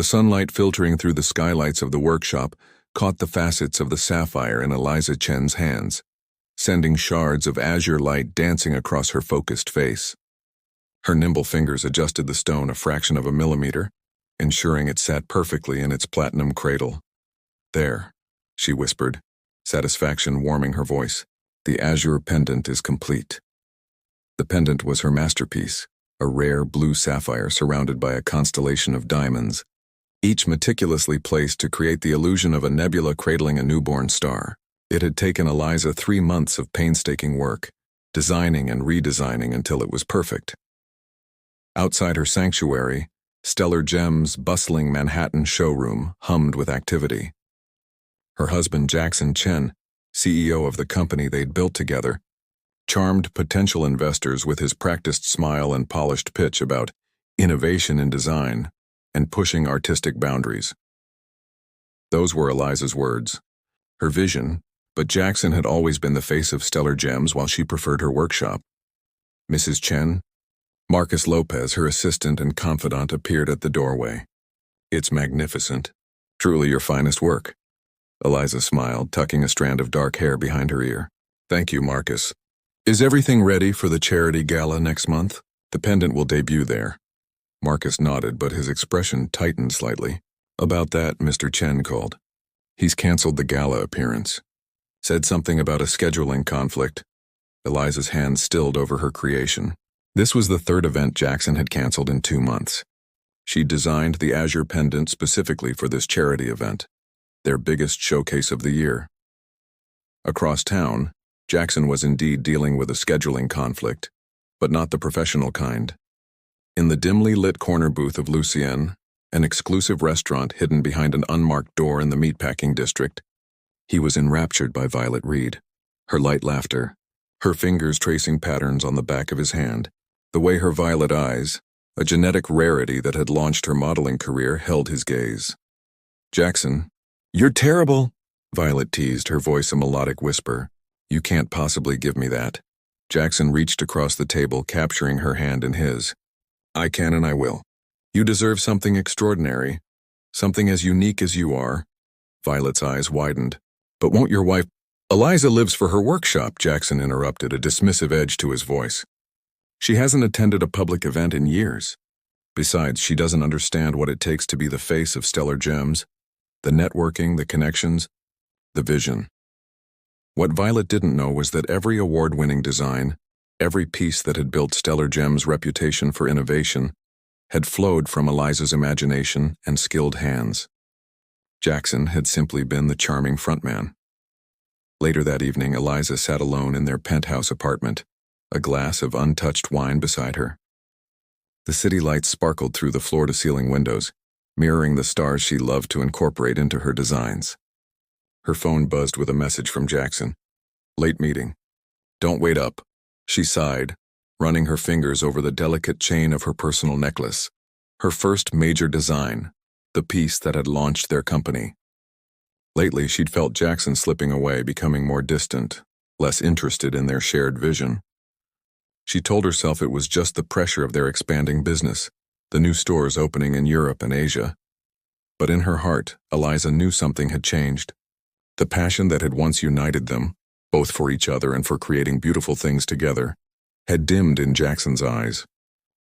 The sunlight filtering through the skylights of the workshop caught the facets of the sapphire in Eliza Chen's hands, sending shards of azure light dancing across her focused face. Her nimble fingers adjusted the stone a fraction of a millimeter, ensuring it sat perfectly in its platinum cradle. "There," she whispered, satisfaction warming her voice. "The azure pendant is complete." The pendant was her masterpiece, a rare blue sapphire surrounded by a constellation of diamonds, each meticulously placed to create the illusion of a nebula cradling a newborn star. It had taken Eliza 3 months of painstaking work, designing and redesigning until it was perfect. Outside her sanctuary, Stellar Gems' bustling Manhattan showroom hummed with activity. Her husband Jackson Chen, CEO of the company they'd built together, charmed potential investors with his practiced smile and polished pitch about innovation in design and pushing artistic boundaries. Those were Eliza's words, her vision, but Jackson had always been the face of Stellar Gems while she preferred her workshop. "Mrs. Chen?" Marcus Lopez, her assistant and confidant, appeared at the doorway. "It's magnificent. Truly your finest work." Eliza smiled, tucking a strand of dark hair behind her ear. "Thank you, Marcus. Is everything ready for the charity gala next month? The pendant will debut there." Marcus nodded, but his expression tightened slightly. "About that, Mr. Chen called. He's canceled the gala appearance. Said something about a scheduling conflict." Eliza's hand stilled over her creation. This was the 3rd event Jackson had canceled in 2 months. She designed the azure pendant specifically for this charity event, their biggest showcase of the year. Across town, Jackson was indeed dealing with a scheduling conflict, but not the professional kind. In the dimly lit corner booth of Lucien, an exclusive restaurant hidden behind an unmarked door in the meatpacking district, he was enraptured by Violet Reed, her light laughter, her fingers tracing patterns on the back of his hand. The way her violet eyes, a genetic rarity that had launched her modeling career, held his gaze. "Jackson, you're terrible," Violet teased, her voice a melodic whisper. "You can't possibly give me that." Jackson reached across the table, capturing her hand in his. "I can and I will. You deserve something extraordinary, something as unique as you are." Violet's eyes widened. "But won't your wife—" "Eliza lives for her workshop," Jackson interrupted, a dismissive edge to his voice. "She hasn't attended a public event in years. Besides, she doesn't understand what it takes to be the face of Stellar Gems, the networking, the connections, the vision." What Violet didn't know was that every award-winning design, every piece that had built Stellar Gems' reputation for innovation, had flowed from Eliza's imagination and skilled hands. Jackson had simply been the charming frontman. Later that evening, Eliza sat alone in their penthouse apartment, a glass of untouched wine beside her. The city lights sparkled through the floor-to-ceiling windows, mirroring the stars she loved to incorporate into her designs. Her phone buzzed with a message from Jackson. "Late meeting. Don't wait up," she sighed, running her fingers over the delicate chain of her personal necklace, her first major design, the piece that had launched their company. Lately, she'd felt Jackson slipping away, becoming more distant, less interested in their shared vision. She told herself it was just the pressure of their expanding business, the new stores opening in Europe and Asia. But in her heart, Eliza knew something had changed. The passion that had once united them, both for each other and for creating beautiful things together, had dimmed in Jackson's eyes,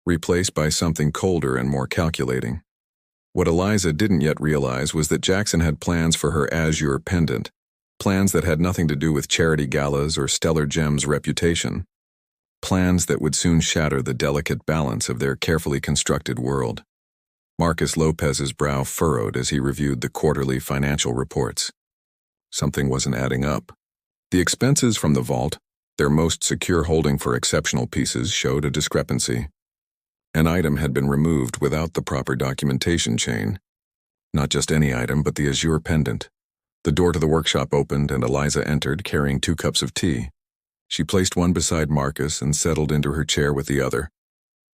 replaced by something colder and more calculating. What Eliza didn't yet realize was that Jackson had plans for her azure pendant, plans that had nothing to do with charity galas or Stellar Gems' reputation, plans that would soon shatter the delicate balance of their carefully constructed world. Marcus Lopez's brow furrowed as he reviewed the quarterly financial reports. Something wasn't adding up. The expenses from the vault, their most secure holding for exceptional pieces, showed a discrepancy. An item had been removed without the proper documentation chain. Not just any item, but the azure pendant. The door to the workshop opened and Eliza entered, carrying 2 cups of tea. She placed one beside Marcus and settled into her chair with the other.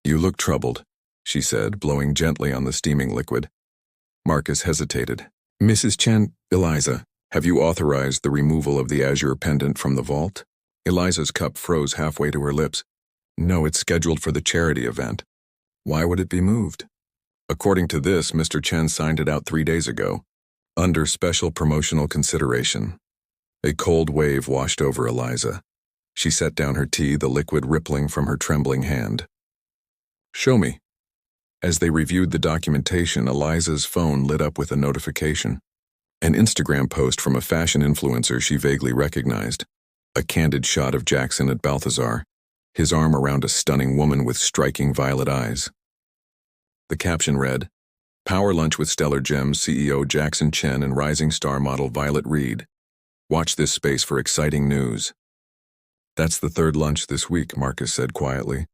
"You look troubled," she said, blowing gently on the steaming liquid. Marcus hesitated. "Mrs. Chen, Eliza, have you authorized the removal of the azure pendant from the vault?" Eliza's cup froze halfway to her lips. "No, it's scheduled for the charity event." "Why would it be moved?" According to this, Mr. Chen signed it out 3 days ago, under special promotional consideration. A cold wave washed over Eliza. She set down her tea, the liquid rippling from her trembling hand. Show me. As they reviewed the documentation, Eliza's phone lit up with a notification. An Instagram post from a fashion influencer she vaguely recognized. A candid shot of Jackson at Balthazar, his arm around a stunning woman with striking violet eyes. The caption read, "Power Lunch with Stellar Gems CEO Jackson Chen and rising star model Violet Reed. Watch this space for exciting news." "That's the third lunch this week," Marcus said quietly.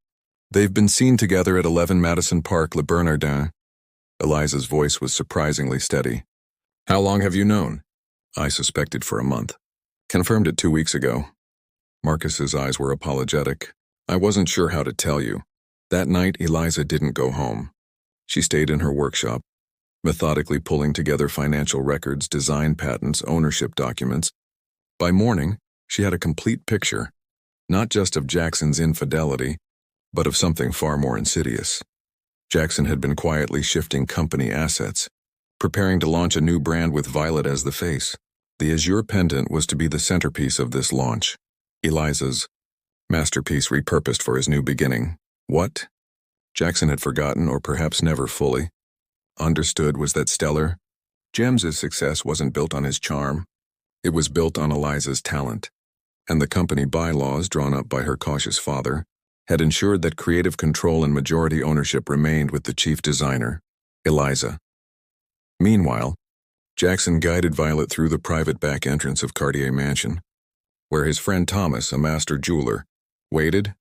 "They've been seen together at 11 Madison Park, Le Bernardin." Eliza's voice was surprisingly steady. "How long have you known?" "I suspected for a month. Confirmed it 2 weeks ago." Marcus's eyes were apologetic. "I wasn't sure how to tell you. That night, Eliza didn't go home. She stayed in her workshop, methodically pulling together financial records, design patents, ownership documents. By morning, she had a complete picture, not just of Jackson's infidelity, but of something far more insidious. Jackson had been quietly shifting company assets, preparing to launch a new brand with Violet as the face. The azure pendant was to be the centerpiece of this launch. Eliza's masterpiece repurposed for his new beginning. What? Jackson had forgotten, or perhaps never fully understood, was that Stellar Gems' success wasn't built on his charm. It was built on Eliza's talent, and the company bylaws drawn up by her cautious father had ensured that creative control and majority ownership remained with the chief designer, Eliza. Meanwhile, Jackson guided Violet through the private back entrance of Cartier Mansion, where his friend Thomas, a master jeweler, waited.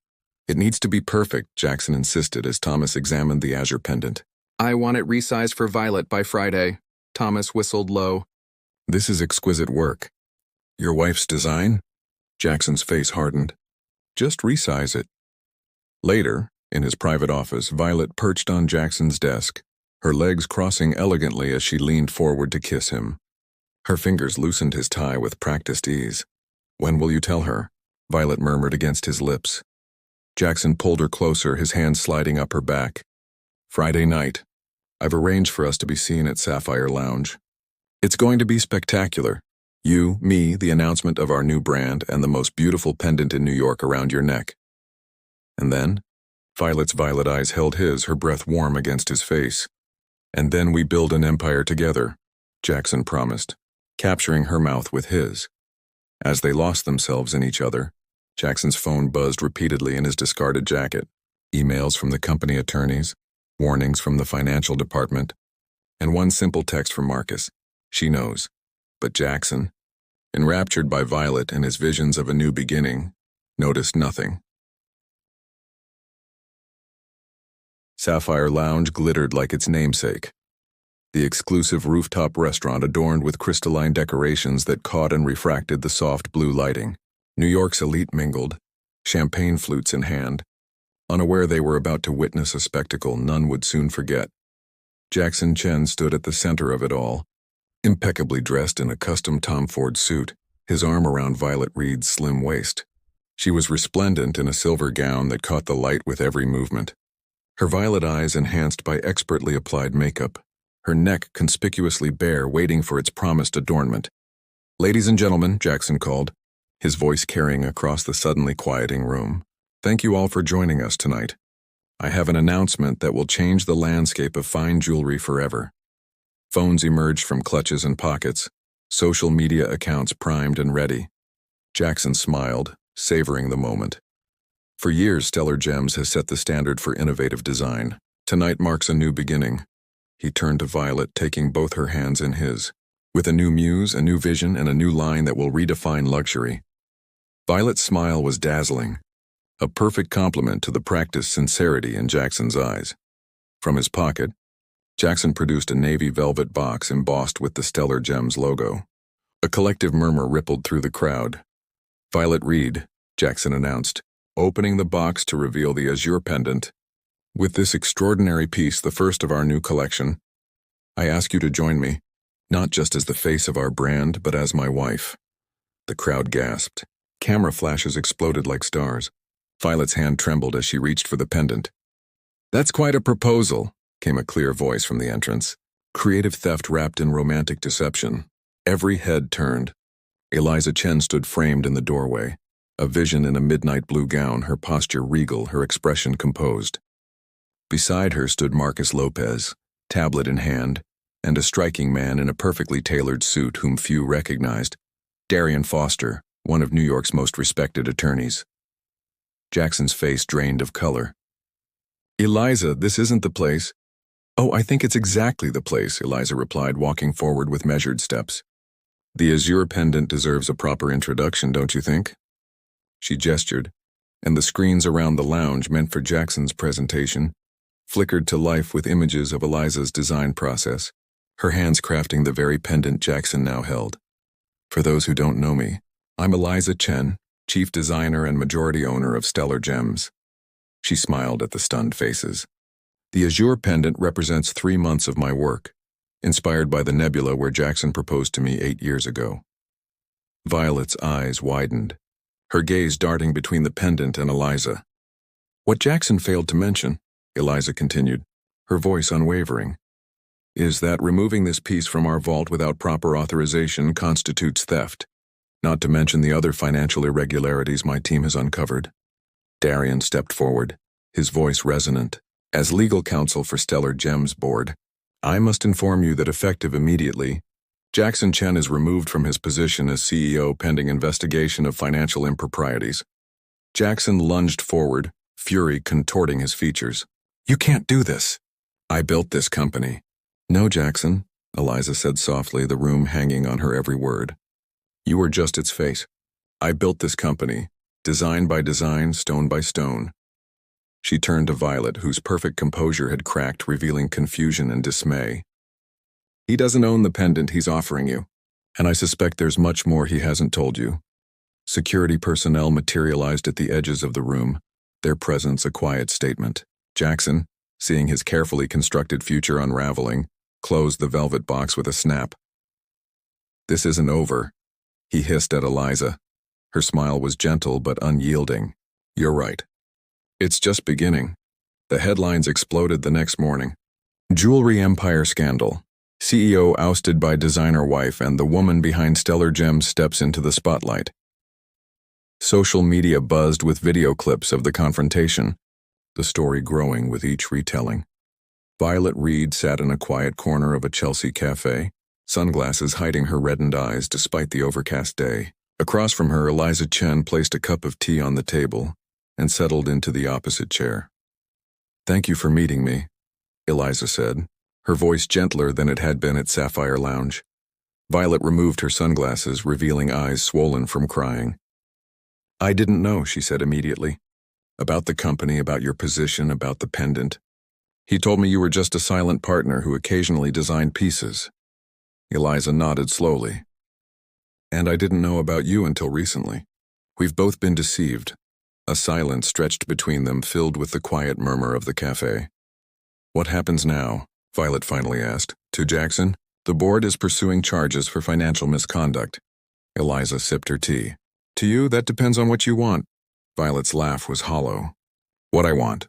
"It needs to be perfect," Jackson insisted as Thomas examined the azure pendant. "I want it resized for Violet by Friday," Thomas whistled low. "This is exquisite work." "Your wife's design?" Jackson's face hardened. "Just resize it." Later, in his private office, Violet perched on Jackson's desk, her legs crossing elegantly as she leaned forward to kiss him. Her fingers loosened his tie with practiced ease. "When will you tell her?" Violet murmured against his lips. Jackson pulled her closer, his hand sliding up her back. "Friday night. I've arranged for us to be seen at Sapphire Lounge. It's going to be spectacular. You, me, the announcement of our new brand, and the most beautiful pendant in New York around your neck." "And then?" Violet's violet eyes held his, her breath warm against his face. "And then we build an empire together," Jackson promised, capturing her mouth with his. As they lost themselves in each other, Jackson's phone buzzed repeatedly in his discarded jacket. Emails from the company attorneys, warnings from the financial department, and one simple text from Marcus. "She knows." But Jackson, enraptured by Violet and his visions of a new beginning, noticed nothing. Sapphire Lounge glittered like its namesake. The exclusive rooftop restaurant adorned with crystalline decorations that caught and refracted the soft blue lighting. New York's elite mingled, champagne flutes in hand, unaware they were about to witness a spectacle none would soon forget. Jackson Chen stood at the center of it all, impeccably dressed in a custom Tom Ford suit, his arm around Violet Reed's slim waist. She was resplendent in a silver gown that caught the light with every movement, her violet eyes enhanced by expertly applied makeup, her neck conspicuously bare, waiting for its promised adornment. "Ladies and gentlemen," Jackson called, his voice carrying across the suddenly quieting room, "thank you all for joining us tonight. I have an announcement that will change the landscape of fine jewelry forever." Phones emerged from clutches and pockets, social media accounts primed and ready. Jackson smiled, savoring the moment. For years, Stellar Gems has set the standard for innovative design. Tonight marks a new beginning. He turned to Violet, taking both her hands in his. With a new muse, a new vision, and a new line that will redefine luxury. Violet's smile was dazzling, a perfect complement to the practiced sincerity in Jackson's eyes. From his pocket, Jackson produced a navy velvet box embossed with the Stellar Gems logo. A collective murmur rippled through the crowd. "Violet Reed," Jackson announced, opening the box to reveal the azure pendant. "With this extraordinary piece, the first of our new collection, I ask you to join me, not just as the face of our brand, but as my wife." The crowd gasped. Camera flashes exploded like stars. Violet's hand trembled as she reached for the pendant. "That's quite a proposal," came a clear voice from the entrance. Creative theft wrapped in romantic deception. Every head turned. Eliza Chen stood framed in the doorway, a vision in a midnight blue gown, her posture regal, her expression composed. Beside her stood Marcus Lopez, tablet in hand, and a striking man in a perfectly tailored suit whom few recognized, Darian Foster, one of New York's most respected attorneys. Jackson's face drained of color. "Eliza, this isn't the place." "Oh, I think it's exactly the place," Eliza replied, walking forward with measured steps. "The azure pendant deserves a proper introduction, don't you think?" She gestured, and the screens around the lounge meant for Jackson's presentation flickered to life with images of Eliza's design process, her hands crafting the very pendant Jackson now held. "For those who don't know me, I'm Eliza Chen, chief designer and majority owner of Stellar Gems." She smiled at the stunned faces. "The azure pendant represents 3 months of my work, inspired by the nebula where Jackson proposed to me 8 years ago." Violet's eyes widened, her gaze darting between the pendant and Eliza. "What Jackson failed to mention," Eliza continued, her voice unwavering, "is that removing this piece from our vault without proper authorization constitutes theft, not to mention the other financial irregularities my team has uncovered." Darian stepped forward, his voice resonant. "As legal counsel for Stellar Gems Board, I must inform you that effective immediately, Jackson Chen is removed from his position as CEO pending investigation of financial improprieties." Jackson lunged forward, fury contorting his features. "You can't do this." "I built this company." "No, Jackson," Eliza said softly, the room hanging on her every word. "You were just its face. I built this company, design by design, stone by stone." She turned to Violet, whose perfect composure had cracked, revealing confusion and dismay. "He doesn't own the pendant he's offering you, and I suspect there's much more he hasn't told you." Security personnel materialized at the edges of the room, their presence a quiet statement. Jackson, seeing his carefully constructed future unraveling, closed the velvet box with a snap. "This isn't over," he hissed at Eliza. Her smile was gentle but unyielding. "You're right. It's just beginning." The headlines exploded the next morning. Jewelry Empire Scandal. CEO ousted by designer wife and the woman behind Stellar Gems steps into the spotlight. Social media buzzed with video clips of the confrontation, the story growing with each retelling. Violet Reed sat in a quiet corner of a Chelsea cafe, sunglasses hiding her reddened eyes despite the overcast day. Across from her, Eliza Chen placed a cup of tea on the table and settled into the opposite chair. "Thank you for meeting me," Eliza said, her voice gentler than it had been at Sapphire Lounge. Violet removed her sunglasses, revealing eyes swollen from crying. "I didn't know," she said immediately. "About the company, about your position, about the pendant. He told me you were just a silent partner who occasionally designed pieces." Eliza nodded slowly. "And I didn't know about you until recently. We've both been deceived." A silence stretched between them, filled with the quiet murmur of the cafe. "What happens now?" Violet finally asked. "To Jackson? The board is pursuing charges for financial misconduct." Eliza sipped her tea. "To you, that depends on what you want." Violet's laugh was hollow. "What I want.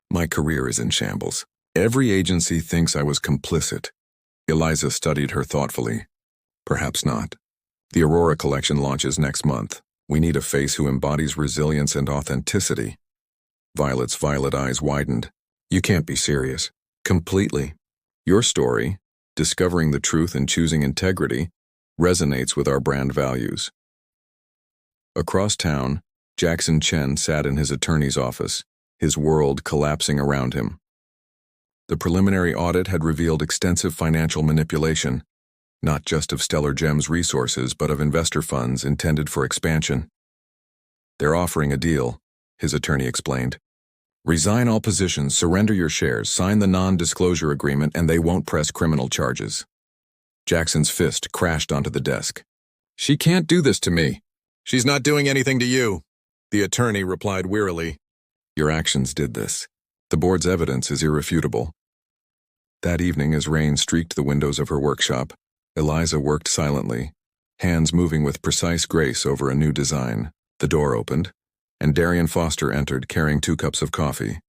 My career is in shambles. Every agency thinks I was complicit." Eliza studied her thoughtfully. "Perhaps not. The Aurora collection launches next month. We need a face who embodies resilience and authenticity." Violet's violet eyes widened. "You can't be serious." "Completely. Your story, discovering the truth and choosing integrity, resonates with our brand values." Across town, Jackson Chen sat in his attorney's office, his world collapsing around him. The preliminary audit had revealed extensive financial manipulation, not just of Stellar Gems resources but of investor funds intended for expansion. "They're offering a deal," his attorney explained. "Resign all positions, surrender your shares, sign the non-disclosure agreement, and they won't press criminal charges." Jackson's fist crashed onto the desk. "She can't do this to me." "She's not doing anything to you," the attorney replied wearily. "Your actions did this. The board's evidence is irrefutable." That evening, as rain streaked the windows of her workshop, Eliza worked silently, hands moving with precise grace over a new design. The door opened, and Darian Foster entered carrying 2 cups of coffee.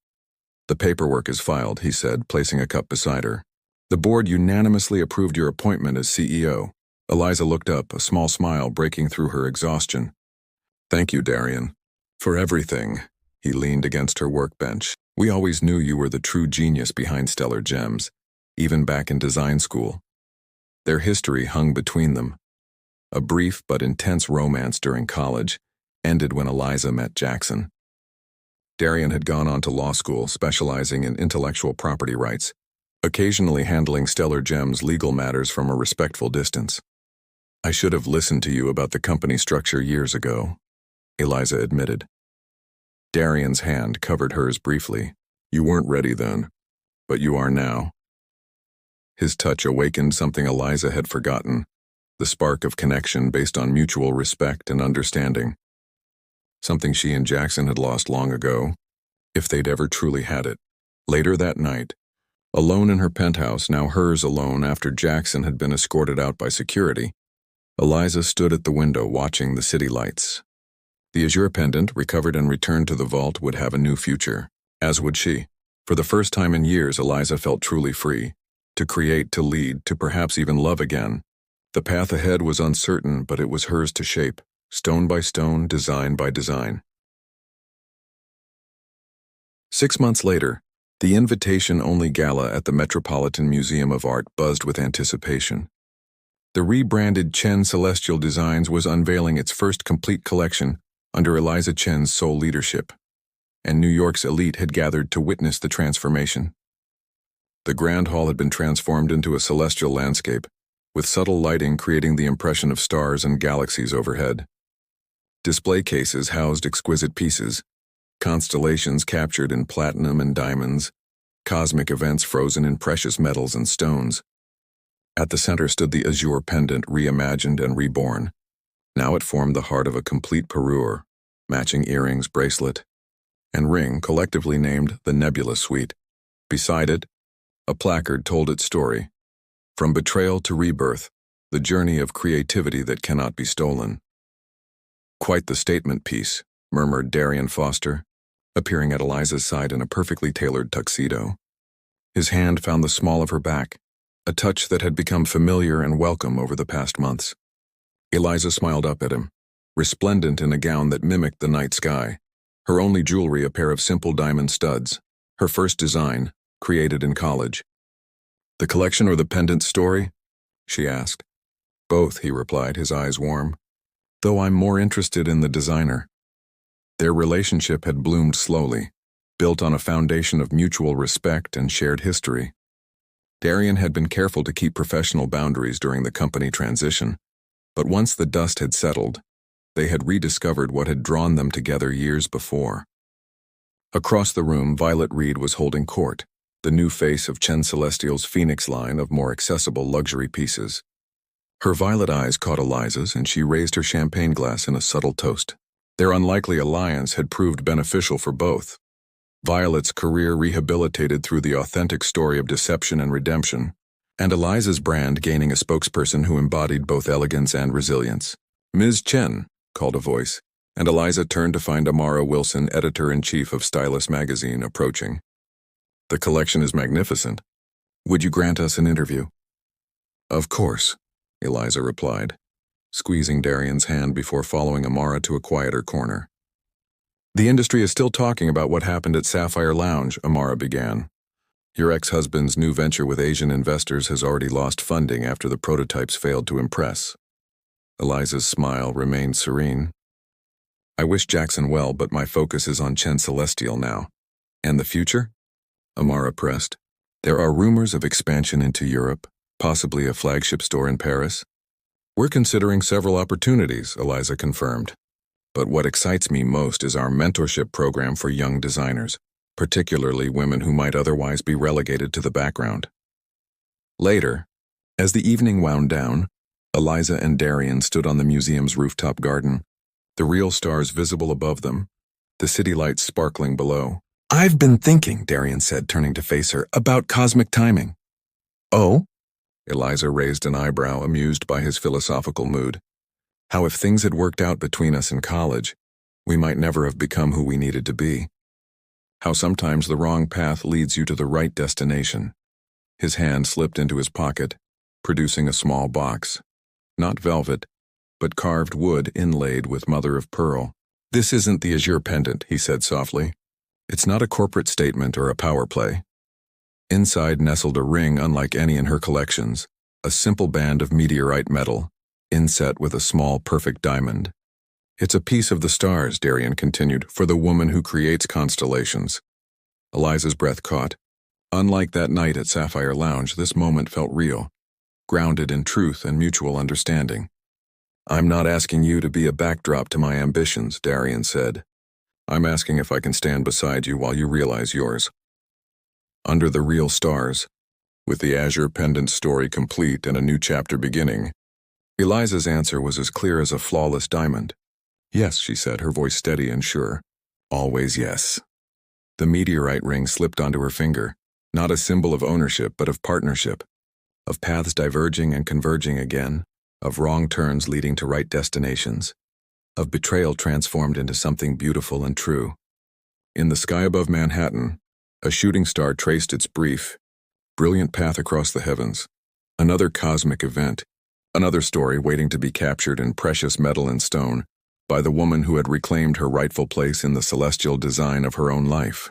The paperwork is filed, he said, placing a cup beside her. The board unanimously approved your appointment as CEO. Eliza looked up, a small smile breaking through her exhaustion. Thank you, Darian. For everything. He leaned against her workbench. We always knew you were the true genius behind Stellar Gems, even back in design school. Their history hung between them. A brief but intense romance during college ended when Eliza met Jackson. Darian had gone on to law school, specializing in intellectual property rights, occasionally handling Stellar Gems' legal matters from a respectful distance. I should have listened to you about the company structure years ago, Eliza admitted. Darian's hand covered hers briefly. You weren't ready then, but you are now. His touch awakened something Eliza had forgotten, the spark of connection based on mutual respect and understanding. Something she and Jackson had lost long ago, if they'd ever truly had it. Later that night, alone in her penthouse, now hers alone after Jackson had been escorted out by security, Eliza stood at the window watching the city lights. The azure pendant, recovered and returned to the vault, would have a new future, as would she. For the first time in years, Eliza felt truly free, to create, to lead, to perhaps even love again. The path ahead was uncertain, but it was hers to shape, stone by stone, design by design. 6 months later, the invitation-only gala at the Metropolitan Museum of Art buzzed with anticipation. The rebranded Chen Celestial Designs was unveiling its first complete collection under Eliza Chen's sole leadership, and New York's elite had gathered to witness the transformation. The Grand Hall had been transformed into a celestial landscape, with subtle lighting creating the impression of stars and galaxies overhead. Display cases housed exquisite pieces, constellations captured in platinum and diamonds, cosmic events frozen in precious metals and stones. At the center stood the azure pendant, reimagined and reborn. Now it formed the heart of a complete parure, matching earrings, bracelet, and ring, collectively named the Nebula Suite. Beside it, a placard told its story. From betrayal to rebirth, the journey of creativity that cannot be stolen. Quite the statement piece, murmured Darian Foster, appearing at Eliza's side in a perfectly tailored tuxedo. His hand found the small of her back, a touch that had become familiar and welcome over the past months. Eliza smiled up at him, resplendent in a gown that mimicked the night sky, her only jewelry a pair of simple diamond studs, her first design, created in college. The collection or the pendant story? She asked. Both, he replied, his eyes warm. Though I'm more interested in the designer. Their relationship had bloomed slowly, built on a foundation of mutual respect and shared history. Darian had been careful to keep professional boundaries during the company transition, but once the dust had settled, they had rediscovered what had drawn them together years before. Across the room, Violet Reed was holding court, the new face of Chen Celestial's Phoenix line of more accessible luxury pieces. Her violet eyes caught Eliza's, and she raised her champagne glass in a subtle toast. Their unlikely alliance had proved beneficial for both. Violet's career rehabilitated through the authentic story of deception and redemption, and Eliza's brand gaining a spokesperson who embodied both elegance and resilience. Ms. Chen, called a voice, and Eliza turned to find Amara Wilson, editor-in-chief of Stylus magazine, approaching. The collection is magnificent. Would you grant us an interview? Of course, Eliza replied, squeezing Darian's hand before following Amara to a quieter corner. The industry is still talking about what happened at Sapphire Lounge, Amara began. Your ex-husband's new venture with Asian investors has already lost funding after the prototypes failed to impress. Eliza's smile remained serene. I wish Jackson well, but my focus is on Chen Celestial now. And the future? Amara pressed. There are rumors of expansion into Europe, possibly a flagship store in Paris. We're considering several opportunities, Eliza confirmed. But what excites me most is our mentorship program for young designers, particularly women who might otherwise be relegated to the background. Later, as the evening wound down, Eliza and Darian stood on the museum's rooftop garden, the real stars visible above them, the city lights sparkling below. I've been thinking, Darian said, turning to face her, about cosmic timing. Oh? Eliza raised an eyebrow, amused by his philosophical mood. How if things had worked out between us in college, we might never have become who we needed to be. How sometimes the wrong path leads you to the right destination. His hand slipped into his pocket, producing a small box. Not velvet, but carved wood inlaid with mother of pearl. "This isn't the azure pendant," he said softly. "It's not a corporate statement or a power play." Inside nestled a ring unlike any in her collections, a simple band of meteorite metal, inset with a small, perfect diamond. "It's a piece of the stars," Darian continued, "for the woman who creates constellations." Eliza's breath caught. Unlike that night at Sapphire Lounge, this moment felt real, grounded in truth and mutual understanding. "I'm not asking you to be a backdrop to my ambitions," Darian said. "I'm asking if I can stand beside you while you realize yours." Under the real stars, with the azure pendant story complete and a new chapter beginning, Eliza's answer was as clear as a flawless diamond. "Yes," she said, her voice steady and sure. "Always yes." The meteorite ring slipped onto her finger, not a symbol of ownership but of partnership, of paths diverging and converging again, of wrong turns leading to right destinations, of betrayal transformed into something beautiful and true. In the sky above Manhattan, a shooting star traced its brief, brilliant path across the heavens. Another cosmic event, another story waiting to be captured in precious metal and stone by the woman who had reclaimed her rightful place in the celestial design of her own life.